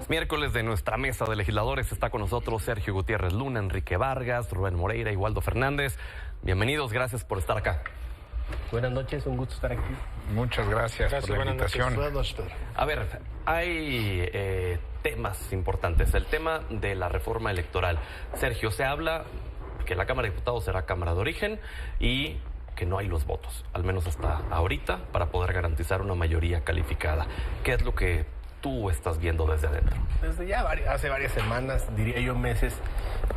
Miércoles de nuestra mesa de legisladores está con nosotros Sergio Gutiérrez Luna, Enrique Vargas, Rubén Moreira y Waldo Fernández. Bienvenidos, gracias por estar acá. Buenas noches, un gusto estar aquí. Muchas gracias por la invitación. Buenas noches. A ver, hay temas importantes. El tema de la reforma electoral. Sergio, se habla que la Cámara de Diputados será Cámara de Origen y que no hay los votos, al menos hasta ahorita, para poder garantizar una mayoría calificada. ¿Qué es lo que tú estás viendo desde adentro? Desde ya hace varias semanas, diría yo meses,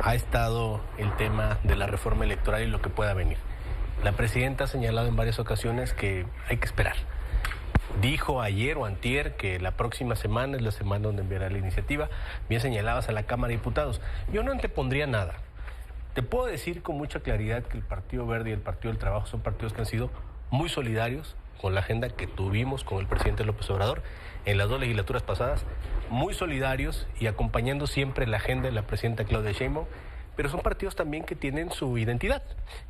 ha estado el tema de la reforma electoral y lo que pueda venir. La presidenta ha señalado en varias ocasiones que hay que esperar. Dijo ayer o antier que la próxima semana es la semana donde enviará la iniciativa. Bien señalabas a la Cámara de Diputados. Yo no antepondría nada. Te puedo decir con mucha claridad que el Partido Verde y el Partido del Trabajo son partidos que han sido muy solidarios con la agenda que tuvimos con el presidente López Obrador en las dos legislaturas pasadas, muy solidarios y acompañando siempre la agenda de la presidenta Claudia Sheinbaum, pero son partidos también que tienen su identidad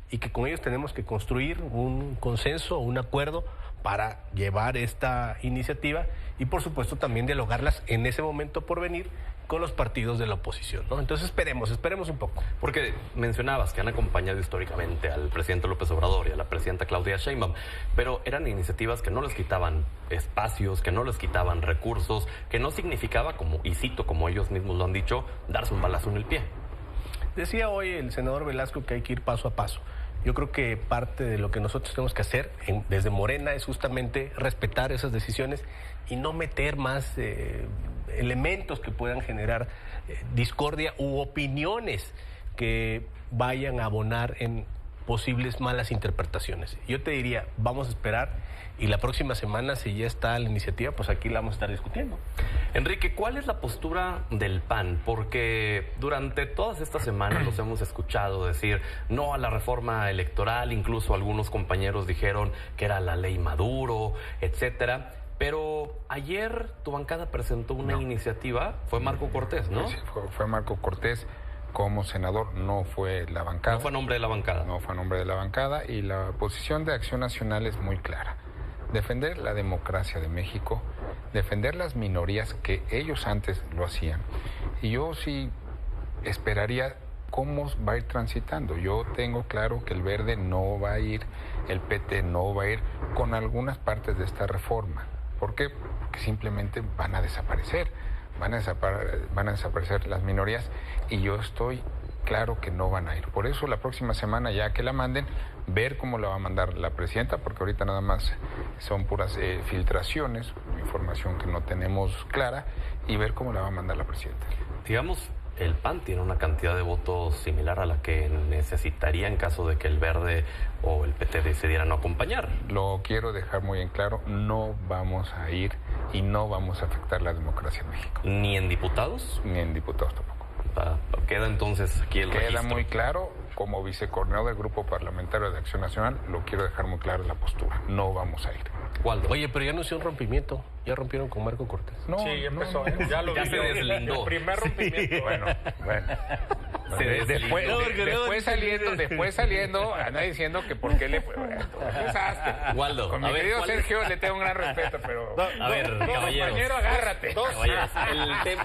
y que con ellos tenemos que construir un consenso, un acuerdo para llevar esta iniciativa y por supuesto también dialogarlas en ese momento por venir con los partidos de la oposición, ¿no? Entonces esperemos un poco. Porque mencionabas que han acompañado históricamente al presidente López Obrador y a la presidenta Claudia Sheinbaum, pero eran iniciativas que no les quitaban espacios, que no les quitaban recursos, que no significaba, y cito como ellos mismos lo han dicho, darse un balazo en el pie. Decía hoy el senador Velasco que hay que ir paso a paso. Yo creo que parte de lo que nosotros tenemos que hacer desde Morena es justamente respetar esas decisiones y no meter más elementos que puedan generar discordia u opiniones que vayan a abonar en posibles malas interpretaciones. Yo te diría, vamos a esperar y la próxima semana, si ya está la iniciativa, pues aquí la vamos a estar discutiendo. Enrique, ¿cuál es la postura del PAN? Porque durante todas estas semanas los hemos escuchado decir no a la reforma electoral, incluso algunos compañeros dijeron que era la ley Maduro, etcétera. Pero ayer tu bancada presentó una iniciativa, fue Marco Cortés, ¿no? Sí, fue Marco Cortés. Como senador no fue la bancada. No fue nombre de la bancada. No fue nombre de la bancada y la posición de Acción Nacional es muy clara. Defender la democracia de México, defender las minorías que ellos antes lo hacían. Y yo sí esperaría cómo va a ir transitando. Yo tengo claro que el Verde no va a ir, el PT no va a ir con algunas partes de esta reforma. ¿Por qué? Porque simplemente van a desaparecer. Van a desaparecer las minorías y yo estoy claro que no van a ir. Por eso la próxima semana, ya que la manden, ver cómo la va a mandar la presidenta, porque ahorita nada más son puras filtraciones, información que no tenemos clara, y ver cómo la va a mandar la presidenta. Digamos, el PAN tiene una cantidad de votos similar a la que necesitaría en caso de que el Verde o el PT decidieran no acompañar. Lo quiero dejar muy en claro, no vamos a ir y no vamos a afectar la democracia en México. ¿Ni en diputados? Ni en diputados tampoco. Queda entonces aquí el registro. Queda muy claro, como vicecoordinador del Grupo Parlamentario de Acción Nacional, lo quiero dejar muy claro en la postura, no vamos a ir. Waldo. Oye, pero ya anunció un rompimiento, ya rompieron con Marco Cortés. No, sí, ya empezó, ya lo ya vi. se deslindó. El primer rompimiento. Sí. Bueno. Después saliendo, anda diciendo que por qué le fue. Waldo, con mi querido Sergio le tengo un gran respeto, pero a ver, caballeros. compañero, agárrate. Caballeros,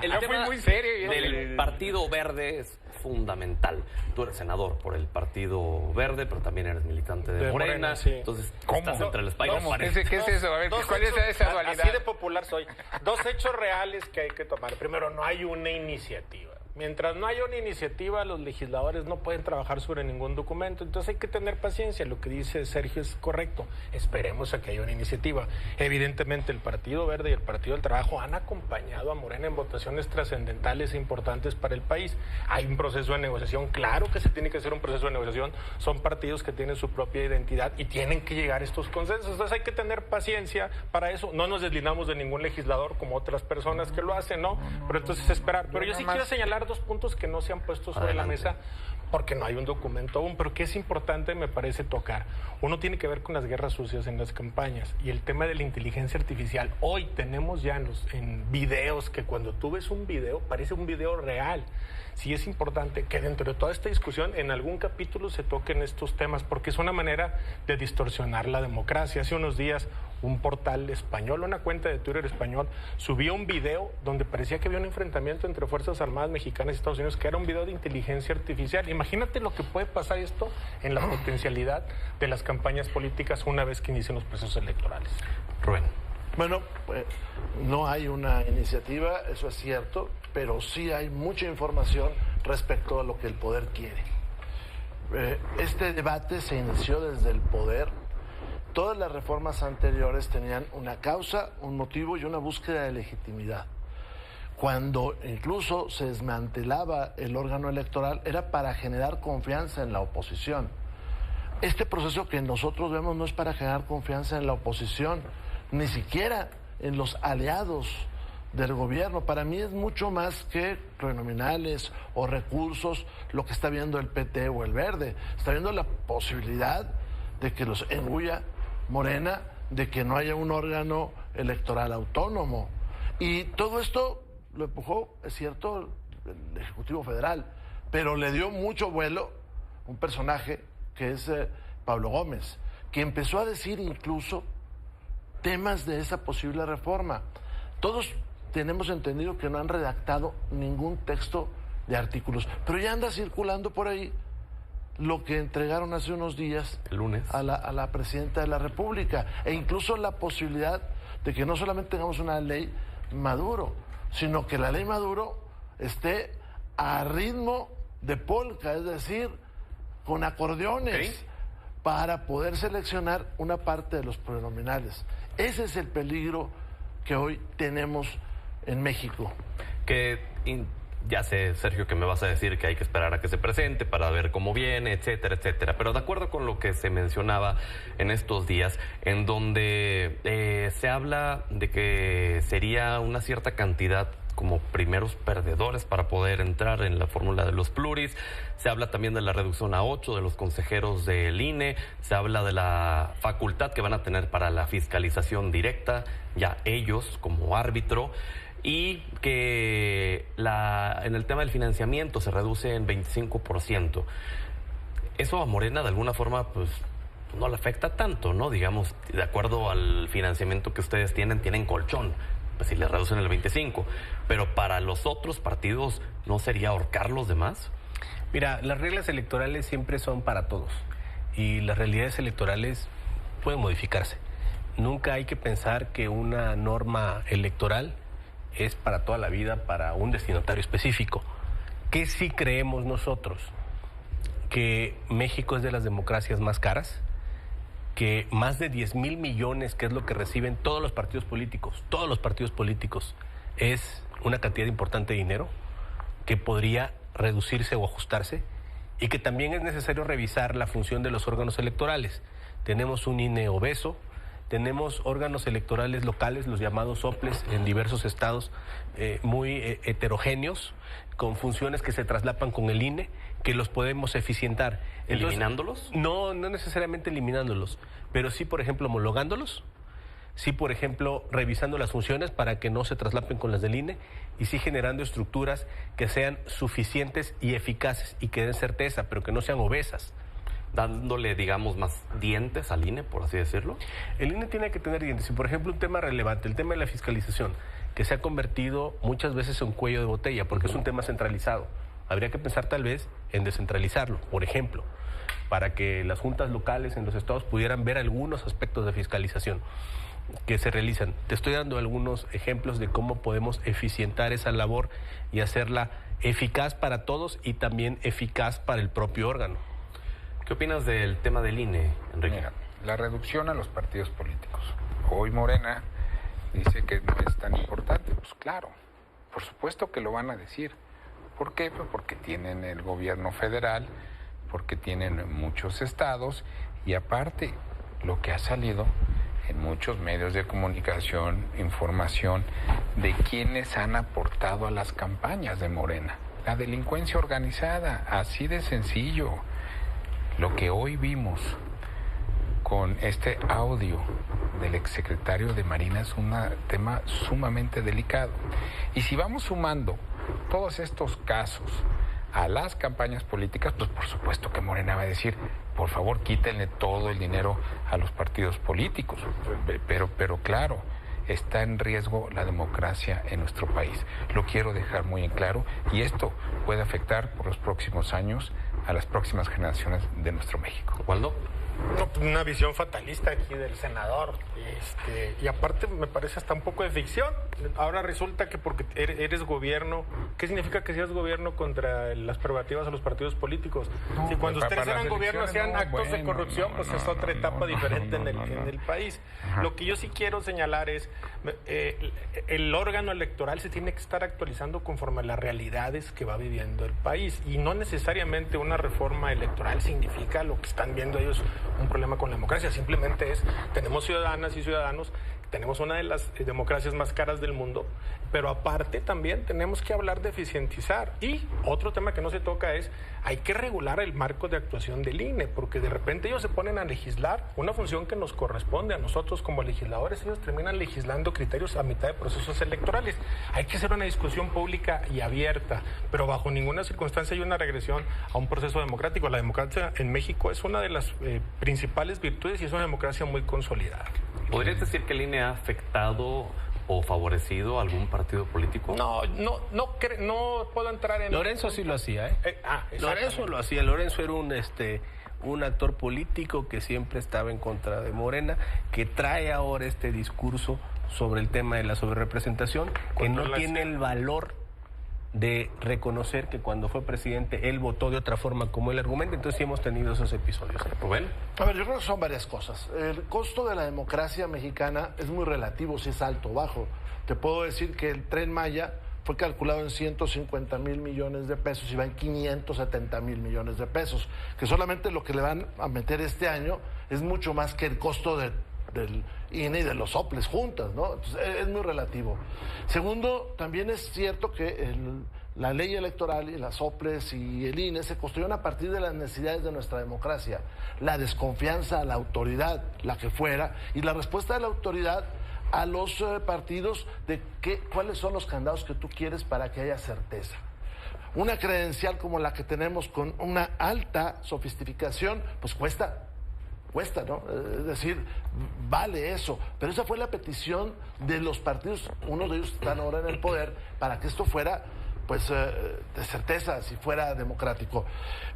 el Yo tema fui muy serio del Partido Verde es fundamental. Tú eres senador por el Partido Verde, pero también eres militante de Morena. Sí. Entonces, ¿cómo? estás entre el espalda y la ¿Cómo? pared. ¿Qué es eso? A ver, ¿cuál es esa dualidad? Así de popular soy. Dos hechos reales que hay que tomar. Primero, no hay una iniciativa. Mientras no haya una iniciativa, los legisladores no pueden trabajar sobre ningún documento. Entonces hay que tener paciencia. Lo que dice Sergio es correcto. Esperemos a que haya una iniciativa. Evidentemente, el Partido Verde y el Partido del Trabajo han acompañado a Morena en votaciones trascendentales e importantes para el país. Hay un proceso de negociación. Claro que se tiene que hacer un proceso de negociación. Son partidos que tienen su propia identidad y tienen que llegar a estos consensos. Entonces hay que tener paciencia para eso. No nos deslindamos de ningún legislador como otras personas que lo hacen, ¿no? Pero entonces esperar. Pero yo sí quiero señalar dos puntos que no se han puesto sobre la mesa porque no hay un documento aún, pero que es importante, me parece, tocar. Uno tiene que ver con las guerras sucias en las campañas y el tema de la inteligencia artificial. Hoy tenemos ya en videos que cuando tú ves un video, parece un video real. Sí es importante que dentro de toda esta discusión en algún capítulo se toquen estos temas porque es una manera de distorsionar la democracia. Hace unos días un portal español, una cuenta de Twitter español, subió un video donde parecía que había un enfrentamiento entre Fuerzas Armadas mexicanas y Estados Unidos, que era un video de inteligencia artificial. Imagínate lo que puede pasar esto en la potencialidad de las campañas políticas una vez que inicien los procesos electorales. Rubén. Bueno, no hay una iniciativa, eso es cierto, pero sí hay mucha información respecto a lo que el poder quiere. Este debate se inició desde el poder. Todas las reformas anteriores tenían una causa, un motivo y una búsqueda de legitimidad. Cuando incluso se desmantelaba el órgano electoral era para generar confianza en la oposición. Este proceso que nosotros vemos no es para generar confianza en la oposición, ni siquiera en los aliados del gobierno. Para mí es mucho más que plurinominales o recursos lo que está viendo el PT o el Verde. Está viendo la posibilidad de que los engulla Morena, de que no haya un órgano electoral autónomo. Y todo esto lo empujó, es cierto, el Ejecutivo Federal, pero le dio mucho vuelo un personaje que es Pablo Gómez, que empezó a decir incluso temas de esa posible reforma. Todos tenemos entendido que no han redactado ningún texto de artículos, pero ya anda circulando por ahí lo que entregaron hace unos días el lunes a la presidenta de la República, e incluso la posibilidad de que no solamente tengamos una ley Maduro, sino que la ley Maduro esté a ritmo de polka, es decir, con acordeones, para poder seleccionar una parte de los plurinominales. Ese es el peligro que hoy tenemos en México. Ya sé, Sergio, que me vas a decir que hay que esperar a que se presente para ver cómo viene, etcétera, etcétera. Pero de acuerdo con lo que se mencionaba en estos días, en donde se habla de que sería una cierta cantidad como primeros perdedores para poder entrar en la fórmula de los pluris. Se habla también de la reducción a 8 de los consejeros del INE. Se habla de la facultad que van a tener para la fiscalización directa, ya ellos como árbitro. Y que en el tema del financiamiento se reduce en 25%. Eso a Morena de alguna forma pues no le afecta tanto, ¿no? Digamos, de acuerdo al financiamiento que ustedes tienen colchón, pues si le reducen el 25%. Pero para los otros partidos, ¿no sería ahorcar los demás? Mira, las reglas electorales siempre son para todos y las realidades electorales pueden modificarse. Nunca hay que pensar que una norma electoral es para toda la vida, para un destinatario específico. ¿Qué sí creemos nosotros? Que México es de las democracias más caras, que más de 10,000 millones, que es lo que reciben todos los partidos políticos, es una cantidad importante de dinero que podría reducirse o ajustarse, y que también es necesario revisar la función de los órganos electorales. Tenemos un INE obeso, tenemos órganos electorales locales, los llamados OPLES, en diversos estados muy heterogéneos, con funciones que se traslapan con el INE, que los podemos eficientar. ¿Eliminándolos? No necesariamente eliminándolos, pero sí, por ejemplo, homologándolos, sí, por ejemplo, revisando las funciones para que no se traslapen con las del INE, y sí generando estructuras que sean suficientes y eficaces y que den certeza, pero que no sean obesas. Dándole, digamos, más dientes al INE, por así decirlo. El INE tiene que tener dientes. Y, por ejemplo, un tema relevante, el tema de la fiscalización, que se ha convertido muchas veces en un cuello de botella, porque es un tema centralizado. Habría que pensar tal vez en descentralizarlo, por ejemplo, para que las juntas locales en los estados pudieran ver algunos aspectos de fiscalización que se realizan. Te estoy dando algunos ejemplos de cómo podemos eficientar esa labor y hacerla eficaz para todos y también eficaz para el propio órgano. ¿Qué opinas del tema del INE, Enrique? Mira, la reducción a los partidos políticos. Hoy Morena dice que no es tan importante. Pues claro, por supuesto que lo van a decir. ¿Por qué? Pues porque tienen el gobierno federal, porque tienen muchos estados, y aparte lo que ha salido en muchos medios de comunicación, información de quienes han aportado a las campañas de Morena. La delincuencia organizada, así de sencillo. Lo que hoy vimos con este audio del exsecretario de Marina es un tema sumamente delicado. Y si vamos sumando todos estos casos a las campañas políticas, pues por supuesto que Morena va a decir, por favor, quítenle todo el dinero a los partidos políticos. Pero claro, está en riesgo la democracia en nuestro país. Lo quiero dejar muy en claro, y esto puede afectar por los próximos años a las próximas generaciones de nuestro México. ¿Waldo? No, pues una visión fatalista aquí del senador. Y aparte me parece hasta un poco de ficción. Ahora resulta que porque eres gobierno, ¿qué significa que seas gobierno contra las prerrogativas a los partidos políticos? No, si cuando para ustedes eran gobierno hacían no, actos de bueno, corrupción, pues es otra etapa diferente en el país. Ajá. Lo que yo sí quiero señalar es, el órgano electoral se tiene que estar actualizando conforme a las realidades que va viviendo el país. Y no necesariamente una reforma electoral significa lo que están viendo ellos, un problema con la democracia. Simplemente tenemos ciudadanas y ciudadanos, tenemos una de las democracias más caras del mundo, pero aparte también tenemos que hablar de eficientizar. Y otro tema que no se toca es, hay que regular el marco de actuación del INE, porque de repente ellos se ponen a legislar una función que nos corresponde a nosotros como legisladores. Ellos terminan legislando criterios a mitad de procesos electorales. Hay que hacer una discusión pública y abierta, pero bajo ninguna circunstancia hay una regresión a un proceso democrático. La democracia en México es una de las principales virtudes y es una democracia muy consolidada. ¿Podrías decir que el INE ha afectado o favorecido a algún partido político? No puedo entrar en... Lorenzo sí lo hacía, ¿eh? Lorenzo lo hacía. Lorenzo era un actor político que siempre estaba en contra de Morena, que trae ahora este discurso sobre el tema de la sobrerepresentación, que no tiene el valor de reconocer que cuando fue presidente él votó de otra forma como él argumenta. Entonces sí hemos tenido esos episodios. Rubén. A ver, yo creo que son varias cosas. El costo de la democracia mexicana es muy relativo, si es alto o bajo. Te puedo decir que el Tren Maya fue calculado en 150,000 millones de pesos y va en 570,000 millones de pesos, que solamente lo que le van a meter este año es mucho más que el costo del INE y de los soples juntas, ¿no? Entonces, es muy relativo. Segundo, también es cierto que la ley electoral y las soples y el INE se construyeron a partir de las necesidades de nuestra democracia, la desconfianza a la autoridad, la que fuera, y la respuesta de la autoridad a los partidos de cuáles son los candados que tú quieres para que haya certeza. Una credencial como la que tenemos con una alta sofisticación, pues cuesta, ¿no? Es decir, vale eso. Pero esa fue la petición de los partidos, unos de ellos están ahora en el poder, para que esto fuera, pues, de certeza, si fuera democrático.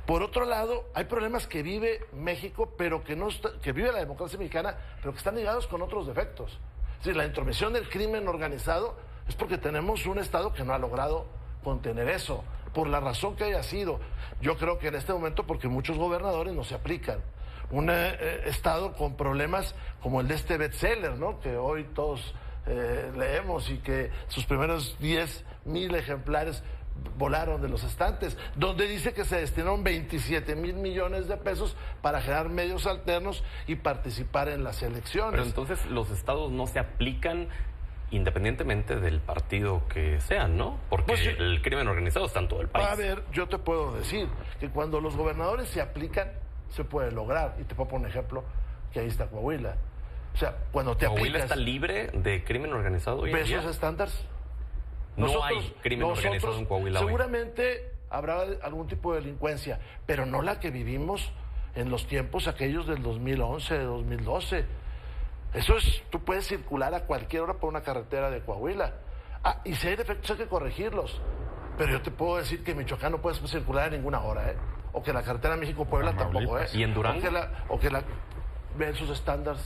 Por otro lado, hay problemas que vive México, pero que vive la democracia mexicana, pero que están ligados con otros defectos. Es decir, la intromisión del crimen organizado es porque tenemos un Estado que no ha logrado contener eso, por la razón que haya sido. Yo creo que en este momento porque muchos gobernadores no se aplican. Un Estado con problemas como el de este bestseller, ¿no? Que hoy todos leemos y que sus primeros 10,000 ejemplares volaron de los estantes, donde dice que se destinaron 27,000 millones de pesos para generar medios alternos y participar en las elecciones. Pero entonces los estados no se aplican independientemente del partido que sean, ¿no? Porque pues sí, el crimen organizado está en todo el país. A ver, yo te puedo decir que cuando los gobernadores se aplican, se puede lograr. Y te puedo poner un ejemplo, que ahí está Coahuila. O sea, cuando te ¿Coahuila aplicas... está libre de crimen organizado hoy en día? ¿Pesos estándares? No hay crimen organizado en Coahuila hoy. Seguramente habrá algún tipo de delincuencia, pero no la que vivimos en los tiempos aquellos del 2011, de 2012. Eso es, tú puedes circular a cualquier hora por una carretera de Coahuila. Y si hay defectos hay que corregirlos. Pero yo te puedo decir que en Michoacán no puedes circular a ninguna hora, ¿eh? O que la carretera México-Puebla tampoco, ¿eh? ¿Y en Durango? O que la ven sus estándares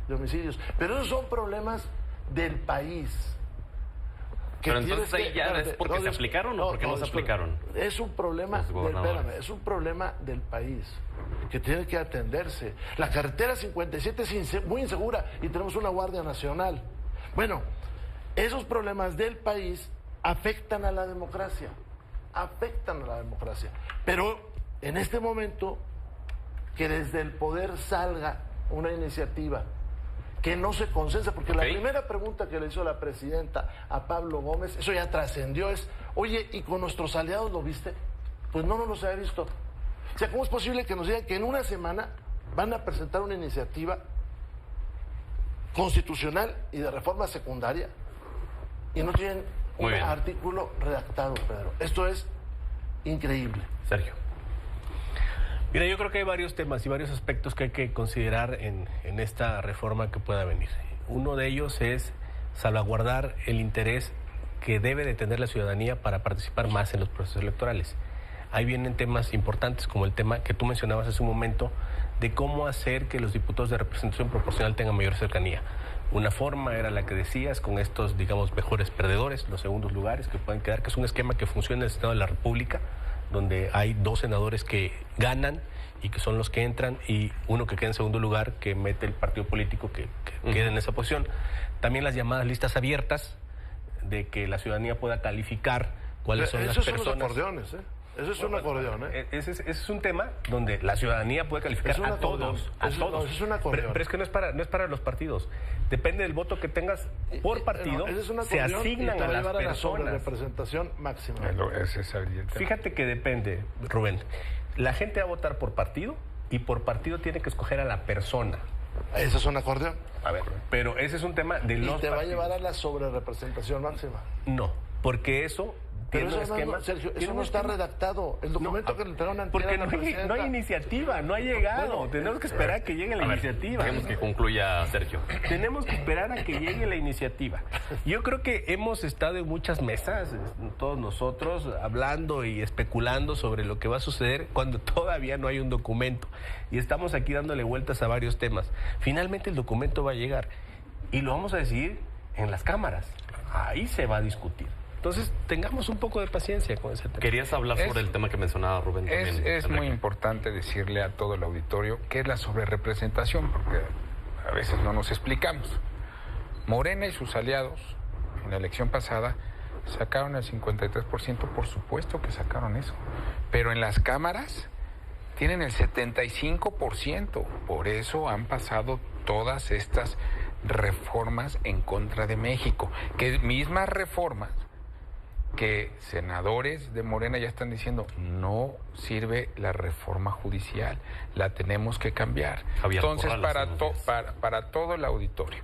de homicidios. Pero esos son problemas del país. Pero entonces ahí ya es porque se aplicaron o porque no se aplicaron. Es un problema es un problema del país que tiene que atenderse. La carretera 57 es muy insegura y tenemos una Guardia Nacional. Bueno, esos problemas del país afectan a la democracia. Pero en este momento, que desde el poder salga una iniciativa que no se consensa, porque la primera pregunta que le hizo la presidenta a Pablo Gómez, eso ya trascendió, es, oye, ¿y con nuestros aliados lo viste? Pues no los había visto. O sea, ¿cómo es posible que nos digan que en una semana van a presentar una iniciativa constitucional y de reforma secundaria y no tienen un artículo redactado, Pedro? Esto es increíble. Sergio. Mira, yo creo que hay varios temas y varios aspectos que hay que considerar en esta reforma que pueda venir. Uno de ellos es salvaguardar el interés que debe de tener la ciudadanía para participar más en los procesos electorales. Ahí vienen temas importantes como el tema que tú mencionabas hace un momento de cómo hacer que los diputados de representación proporcional tengan mayor cercanía. Una forma era la que decías, con estos, digamos, mejores perdedores, los segundos lugares que pueden quedar, que es un esquema que funciona en el Senado de la República, donde hay 2 senadores que ganan y que son los que entran, y uno que queda en segundo lugar, que mete el partido político que queda en esa posición. También las llamadas listas abiertas, de que la ciudadanía pueda calificar cuáles son las personas. Esos son los acordeones, ¿eh? Eso es un acordeón, ¿eh? Ese es un tema donde la ciudadanía puede calificar a todos. Eso es un acordeón. Pero es que no es para los partidos. Depende del voto que tengas por partido. Ese es un se acordeón asignan y te a va las llevar a la personas. representación máxima. Ese es el tema. Fíjate que depende, Rubén. La gente va a votar por partido y por partido tiene que escoger a la persona. Ese es un acordeón. A ver, pero ese es un tema de Y los te va a partidos. llevar a la sobrerepresentación máxima. No, porque eso Pero tiene un eso, esquema. Sergio, tiene eso un no está esquema. redactado. El documento que le entregaron antes Porque a la presidenta. no hay iniciativa, no ha llegado. Bueno, tenemos que esperar a que llegue la iniciativa. Queremos que concluya Sergio. Tenemos que esperar a que llegue la iniciativa. Yo creo que hemos estado en muchas mesas, todos nosotros, hablando y especulando sobre lo que va a suceder cuando todavía no hay un documento. Y estamos aquí dándole vueltas a varios temas. Finalmente el documento va a llegar y lo vamos a decidir en las cámaras. Ahí se va a discutir. Entonces, tengamos un poco de paciencia con ese tema. Querías hablar sobre el tema que mencionaba Rubén también. Es muy Enrique. importante decirle a todo el auditorio qué es la sobrerepresentación, porque a veces no nos explicamos. Morena y sus aliados, en la elección pasada, sacaron el 53%, por supuesto que sacaron eso. Pero en las cámaras tienen el 75%. Por eso han pasado todas estas reformas en contra de México. Que mismas reformas que senadores de Morena ya están diciendo, no sirve la reforma judicial, la tenemos que cambiar. Javier Entonces, Corrales, para todo el auditorio,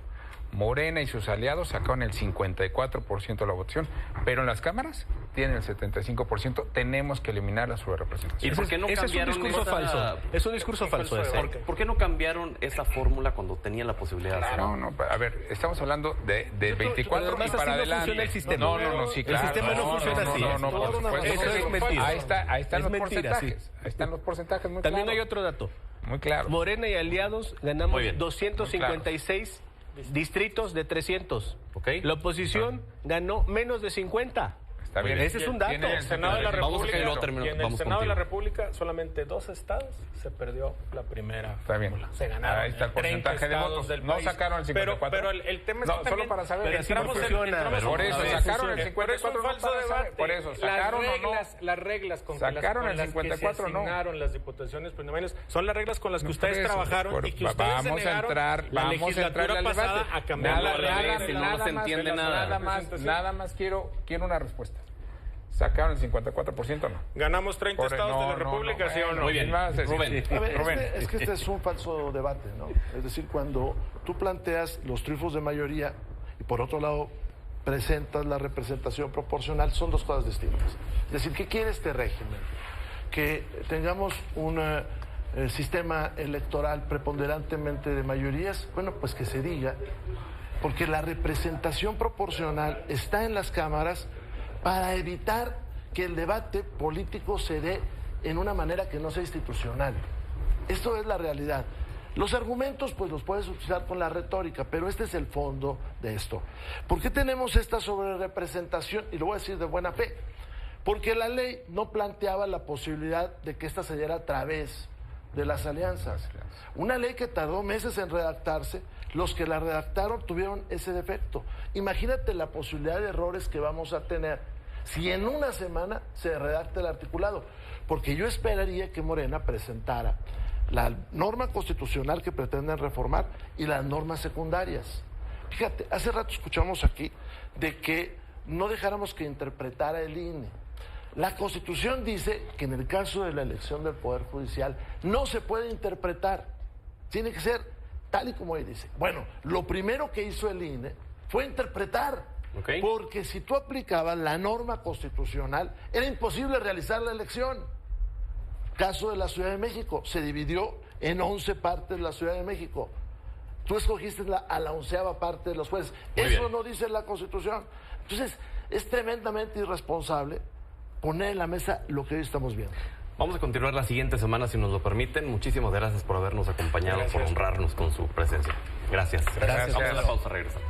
Morena y sus aliados sacaron el 54% de la votación, pero en las cámaras tienen el 75%. Tenemos que eliminar la sobrerepresentación. ¿Y por qué no Ese es un cambiaron discurso esa- falso. Es un discurso falso ese. ¿Por qué no cambiaron esa fórmula cuando tenían la posibilidad de hacerlo? No, a ver, estamos hablando de 24 además y así para no adelante. funciona el sistema. No, sí, El claro. sistema no funciona así. No, por supuesto. Eso es mentira. Ahí están Es los mentira, porcentajes. sí. Ahí están los porcentajes muy También claros. hay otro dato. Muy claro. Morena y aliados ganamos Muy bien. 256 distritos de 300. Ok. La oposición ganó menos de 50. Está bien. Ese es un dato. Y en el Senado de la Vamos a República, que lo termino- y en el vamos Senado de la contigo. República solamente 2 estados se perdió la primera Está bien. fórmula. Se ganaron. Ahí está el 30 porcentaje de estados votos. del No país. sacaron el 54. Pero el tema es No, que solo también para saber. Pero así no entramos en- funciona. entramos Por en- eso a ver, sacaron el pero 54. es un no falso para saber. debate. Por eso, ¿sacaron o no? Las reglas con Sacaron el las que 54 se no. asignaron las diputaciones plurinominales son las reglas con las que No, ustedes por eso, trabajaron por- y que ustedes se vamos a negaron entrar, la vamos a entrar legislatura al pasada debate. a cambiar Nada, no se entiende nada. Nada más quiero una respuesta. ¿Sacaron el 54% o no? Ganamos 30 estados de la República, ¿sí o no? Muy bien. Rubén. A ver, Rubén. es que este es un falso debate, ¿no? Es decir, cuando tú planteas los triunfos de mayoría y por otro lado presentas la representación proporcional, son dos cosas distintas. Es decir, ¿qué quiere este régimen? Que tengamos un sistema electoral preponderantemente de mayorías. Bueno, pues que se diga, porque la representación proporcional está en las cámaras para evitar que el debate político se dé en una manera que no sea institucional. Esto es la realidad. Los argumentos, pues los puedes utilizar con la retórica, pero este es el fondo de esto. ¿Por qué tenemos esta sobrerepresentación? Y lo voy a decir de buena fe. Porque la ley no planteaba la posibilidad de que esta se diera a través de las alianzas. Una ley que tardó meses en redactarse, los que la redactaron tuvieron ese defecto. Imagínate la posibilidad de errores que vamos a tener si en una semana se redacta el articulado, porque yo esperaría que Morena presentara la norma constitucional que pretenden reformar y las normas secundarias. Fíjate, hace rato escuchamos aquí de que no dejáramos que interpretara el INE. La Constitución dice que en el caso de la elección del Poder Judicial no se puede interpretar, tiene que ser tal y como ahí dice. Bueno, lo primero que hizo el INE fue interpretar. Okay. Porque si tú aplicabas la norma constitucional, era imposible realizar la elección. caso de la Ciudad de México, se dividió en 11 partes la Ciudad de México. Tú escogiste a la 11ª parte de los jueces. Eso no dice la Constitución. Entonces, es tremendamente irresponsable poner en la mesa lo que hoy estamos viendo. Vamos a continuar la siguiente semana, si nos lo permiten. Muchísimas gracias por habernos acompañado, por honrarnos con su presencia. Gracias. Gracias. Vamos a la pausa, regresamos.